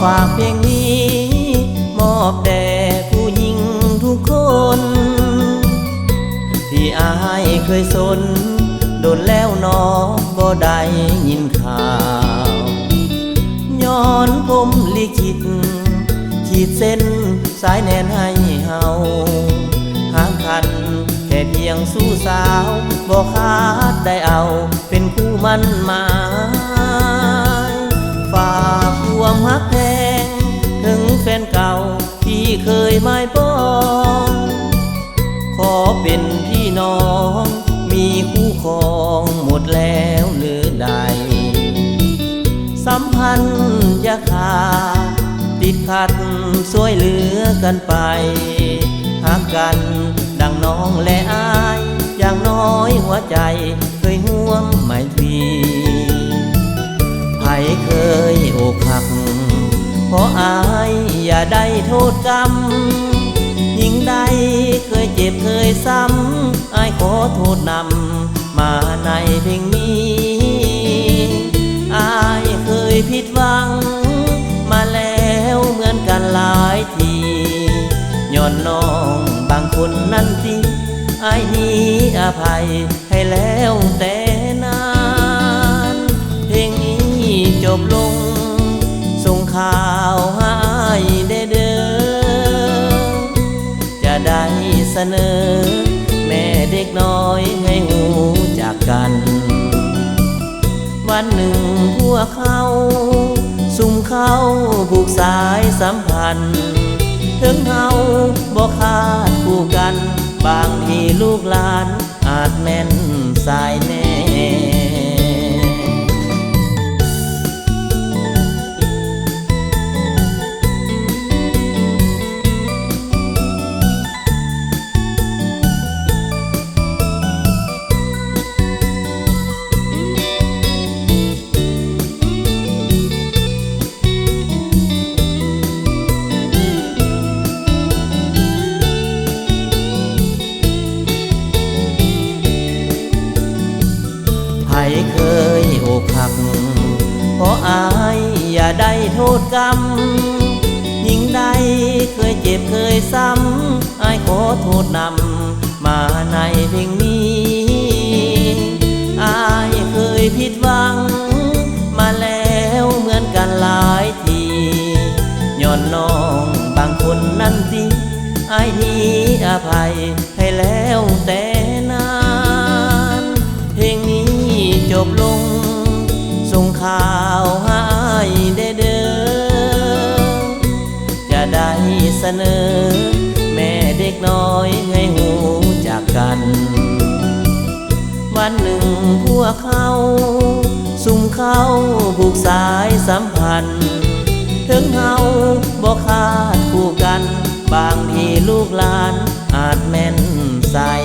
ฝากเพลงนี้มอบแด่ผู้หญิงทุกคนที่อายเคยสนโดนแล้วน้อบ่ได้ยินข่าวย้อนผมลิขิตขีดเส้นสายแนนให้เฮาหางคันแค่เพียงสู้สาวบ่ขาดได้เอาเป็นคู่มั่นหมายฝากความฮักแพงถึงแฟนเก่าที่เคยหมายปองขอเป็นพี่น้องมีคู่ครองหมดแล้วหรือใดสัมพันธ์อย่าขาดติดขัดช่วยเหลือกันไปหักกันดังน้องและอายอย่างน้อยหัวใจเคยห่วงไมตรีไผเคยอกหักเพราะอายอย่าได้โทษกรรมยิ่งใดเคยเจ็บเคยซ้ำอายขอโทษนำมาในเพลงนี้อายเคยผิดหวังมาแล้วเหมือนกันหลายทีย้อนน้องบางคนนั้นสิอายนี้อภัยให้แล้วแต่นานเพลงนี้จบลงส่งข่าวหายได้เด้อจะได้เสนอแม่เด็กน้อยให้หูจากกันวันหนึ่งพวกเขาซุ่มเข้าผูกสายสัมพันธ์ถึงเฮาบ่ขาดคู่กันบางทีลูกหลานอาจแม่นสายแน่เคยอกหักเพราะอายอย่าได้โทษกรรมยิ่งใดเคยเจ็บเคยซ้ำอายขอโทษนำมาในเพลงนี้อายเคยผิดหวังมาแล้วเหมือนกันหลายทีย้อนน้องบางคนนั้นสิอายนี้อภัยให้แล้วแต่นานเพลงนี้จบลงส่งข่าวหายได้เด้อจะได้เสนอแม่เด็กน้อยให้หูจากกันวันหนึ่งพวกเขาซุ่มเข้าผูกสายสัมพันธ์ถึงเฮาบ่ขาดคู่กันบางทีลูกหลานอาจแม่นสาย